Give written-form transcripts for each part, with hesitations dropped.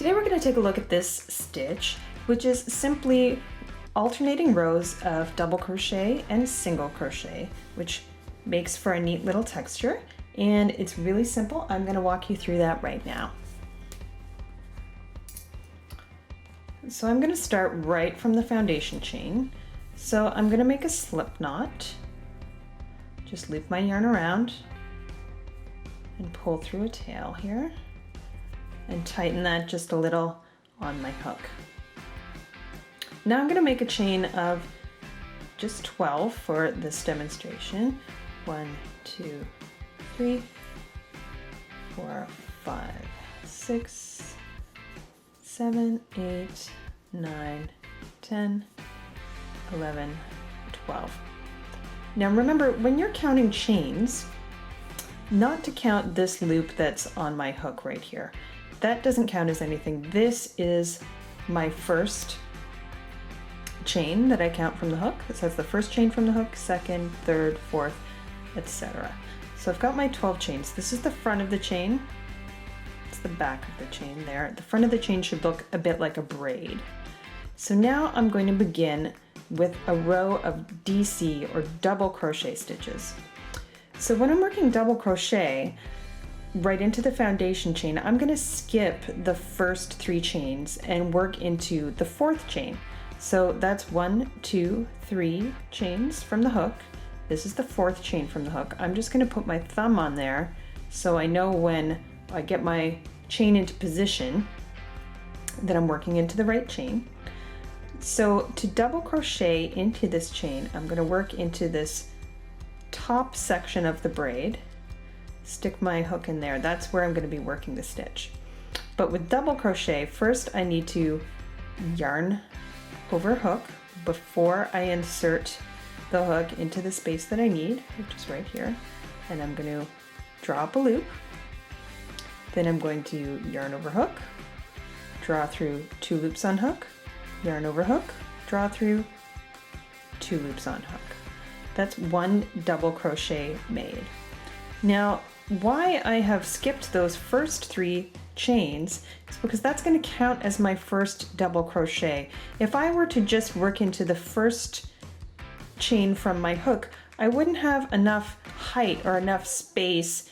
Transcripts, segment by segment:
Today we're going to take a look at this stitch, which is simply alternating rows of double crochet and single crochet, which makes for a neat little texture, and it's really simple. I'm going to walk you through that right now. So I'm going to start right from the foundation chain. So I'm going to make a slip knot, just loop my yarn around and pull through a tail here and tighten that just a little on my hook. Now I'm going to make a chain of just 12 for this demonstration. 1, 2, 3, 4, 5, 6, 7, 8, 9, 10, 11, 12. Now remember, when you're counting chains, not to count this loop that's on my hook right here. That doesn't count as anything. This is my first chain that I count from the hook. This has the first chain from the hook, second, third, fourth, etc. So I've got my 12 chains. This is the front of the chain. It's the back of the chain there. The front of the chain should look a bit like a braid. So now I'm going to begin with a row of DC or double crochet stitches. So when I'm working double crochet right into the foundation chain, I'm going to skip the first 3 chains and work into the 4th chain. So that's 1, 2, 3 chains from the hook. This is the 4th chain from the hook. I'm just going to put my thumb on there so I know when I get my chain into position that I'm working into the right chain. So to double crochet into this chain, I'm going to work into this top section of the braid, stick my hook in there. That's where I'm going to be working the stitch. But with double crochet, first I need to yarn over hook before I insert the hook into the space that I need, which is right here. And I'm going to draw up a loop. Then I'm going to yarn over hook, draw through 2 loops on hook, yarn over hook, draw through 2 loops on hook. That's 1 double crochet made. Now, why I have skipped those first 3 chains is because that's going to count as my first double crochet. If I were to just work into the first chain from my hook, I wouldn't have enough height or enough space.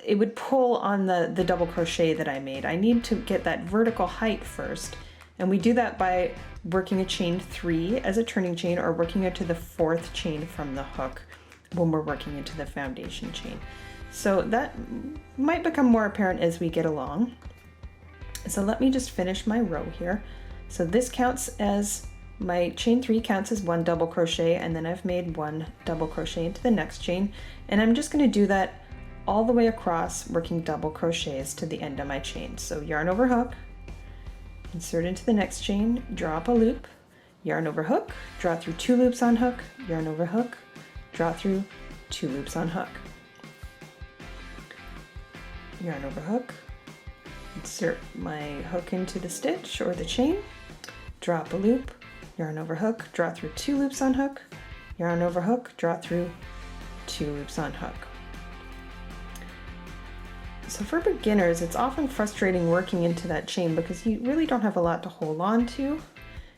It would pull on the double crochet that I made. I need to get that vertical height first, and we do that by working a chain 3 as a turning chain or working into the 4th chain from the hook when we're working into the foundation chain. So that might become more apparent as we get along. So let me just finish my row here. So this counts as, my chain 3 counts as 1 double crochet, and then I've made 1 double crochet into the next chain, and I'm just going to do that all the way across, working double crochets to the end of my chain. So yarn over hook, insert into the next chain, draw up a loop, yarn over hook, draw through 2 loops on hook, yarn over hook, draw through 2 loops on hook, yarn over hook, insert my hook into the stitch or the chain, draw up a loop, yarn over hook, draw through 2 loops on hook, yarn over hook, draw through 2 loops on hook. So for beginners, it's often frustrating working into that chain because you really don't have a lot to hold on to,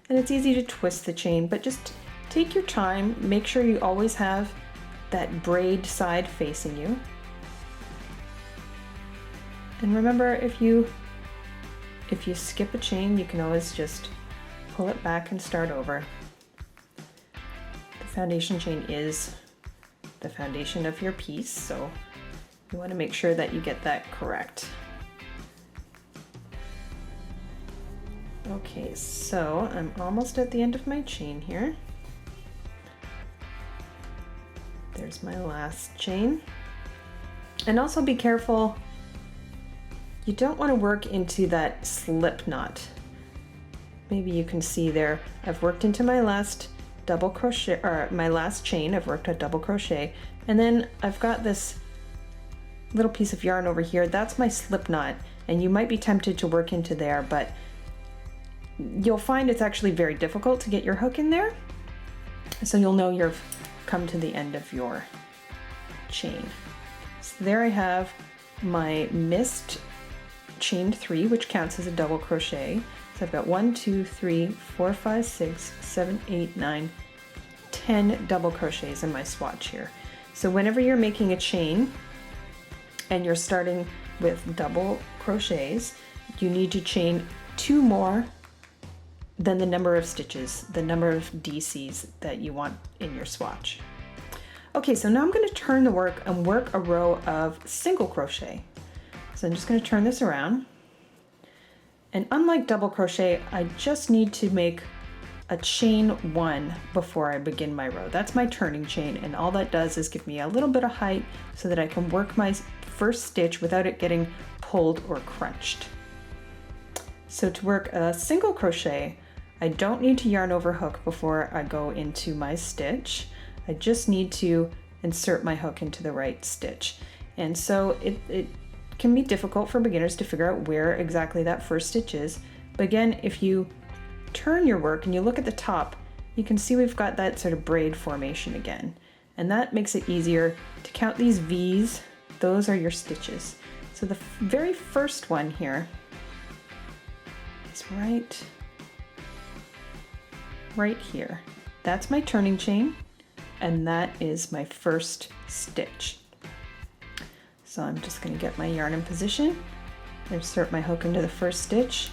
and it's easy to twist the chain, but just take your time, make sure you always have that braid side facing you. And remember, if you skip a chain, you can always just pull it back and start over. The foundation chain is the foundation of your piece, so you want to make sure that you get that correct. Okay, so I'm almost at the end of my chain here. There's my last chain. And also be careful, you don't want to work into that slip knot. Maybe you can see there, I've worked into my last double crochet, or my last chain, I've worked a double crochet, and then I've got this little piece of yarn over here. That's my slip knot, and you might be tempted to work into there, but you'll find it's actually very difficult to get your hook in there. So you'll know you've come to the end of your chain. So there I have my missed chained 3, which counts as a double crochet. So I've got 1, 2, 3, 4, 5, 6, 7, 8, 9, 10 double crochets in my swatch here. So whenever you're making a chain and you're starting with double crochets, you need to chain 2 more than the number of stitches, the number of DCs that you want in your swatch. Okay, so now I'm going to turn the work and work a row of single crochet. So I'm just going to turn this around. And unlike double crochet, I just need to make a chain 1 before I begin my row. That's my turning chain, and all that does is give me a little bit of height so that I can work my first stitch without it getting pulled or crunched. So to work a single crochet, I don't need to yarn over hook before I go into my stitch. I just need to insert my hook into the right stitch. And so it can be difficult for beginners to figure out where exactly that first stitch is. But again, if you turn your work and you look at the top, you can see we've got that sort of braid formation again. And that makes it easier to count these V's. Those are your stitches. So the very first one here is right here. That's my turning chain, and that is my first stitch. So I'm just going to get my yarn in position, insert my hook into the first stitch,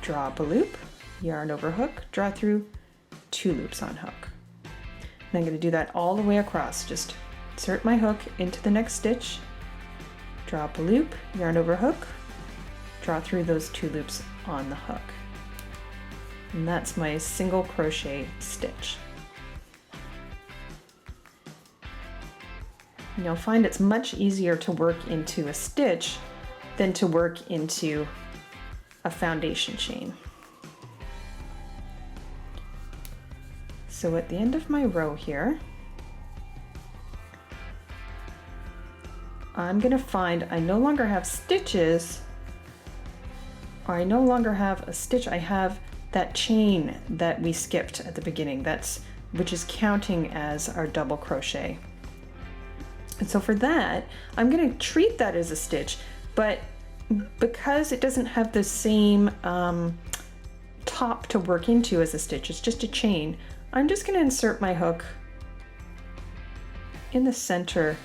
draw up a loop, yarn over hook, draw through 2 loops on hook. And I'm going to do that all the way across. Just insert my hook into the next stitch, draw up a loop, yarn over hook, draw through those 2 loops on the hook. And that's my single crochet stitch. And you'll find it's much easier to work into a stitch than to work into a foundation chain. So at the end of my row here, I'm going to find I no longer have stitches, or I no longer have a stitch. I have that chain that we skipped at the beginning, which is counting as our double crochet. And so for that, I'm going to treat that as a stitch, but because it doesn't have the same top to work into as a stitch, it's just a chain, I'm just going to insert my hook in the center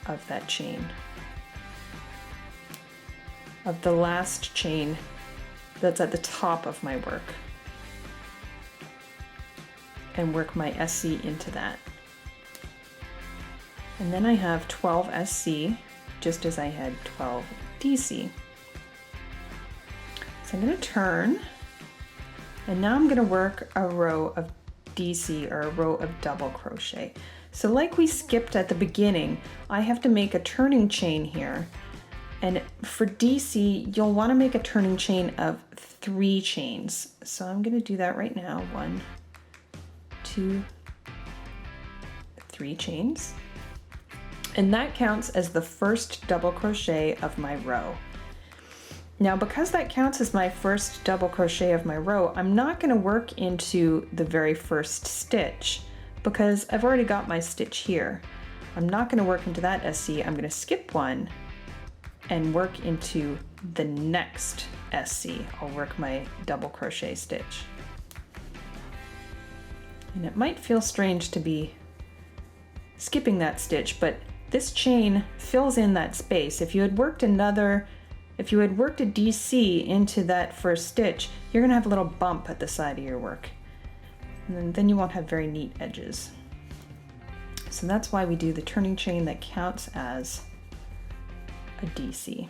of that chain, of the last chain that's at the top of my work, and work my SC into that. And then I have 12 SC, just as I had 12 DC. So I'm going to turn, and now I'm going to work a row of DC, or a row of double crochet. So like we skipped at the beginning, I have to make a turning chain here. And for DC, you'll want to make a turning chain of 3 chains. So I'm going to do that right now. 1, 2, 3 chains. And that counts as the first double crochet of my row. Now, because that counts as my first double crochet of my row, I'm not going to work into the very first stitch because I've already got my stitch here. I'm not going to work into that SC. I'm going to skip one and work into the next SC. I'll work my double crochet stitch. And it might feel strange to be skipping that stitch, but this chain fills in that space. If you had worked a DC into that first stitch, you're going to have a little bump at the side of your work. And then you won't have very neat edges. So that's why we do the turning chain that counts as a DC.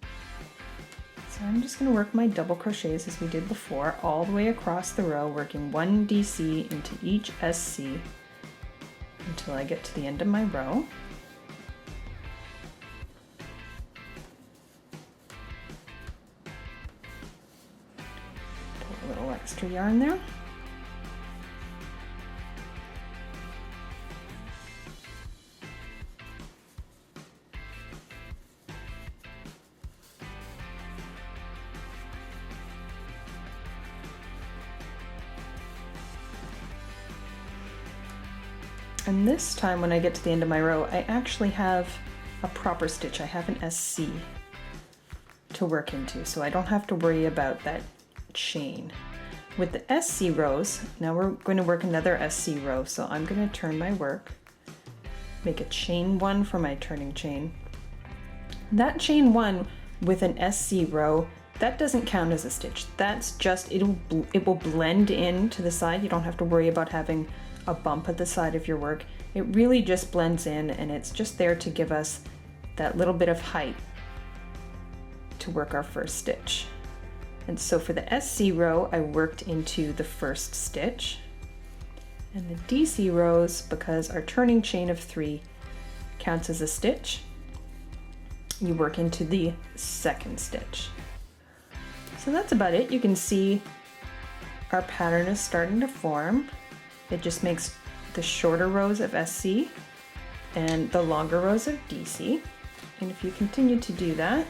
So I'm just going to work my double crochets as we did before, all the way across the row, working 1 DC into each SC until I get to the end of my row. Put a little extra yarn there. And this time when I get to the end of my row, I actually have a proper stitch. I have an SC to work into, so I don't have to worry about that chain. With the SC rows, now we're going to work another SC row, so I'm going to turn my work, make a chain 1 for my turning chain. That chain 1 with an SC row, that doesn't count as a stitch. That's just, it will blend in to the side. You don't have to worry about having a bump at the side of your work. It really just blends in, and it's just there to give us that little bit of height to work our first stitch. And so for the SC row, I worked into the first stitch, and the DC rows, because our turning chain of 3 counts as a stitch, you work into the second stitch. So that's about it. You can see our pattern is starting to form. It just makes the shorter rows of SC and the longer rows of DC. And if you continue to do that,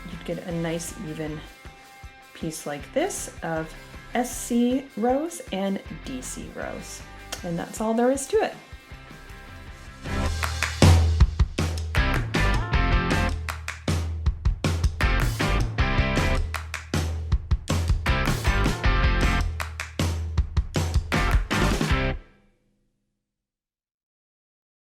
you'd get a nice even piece like this of SC rows and DC rows. And that's all there is to it.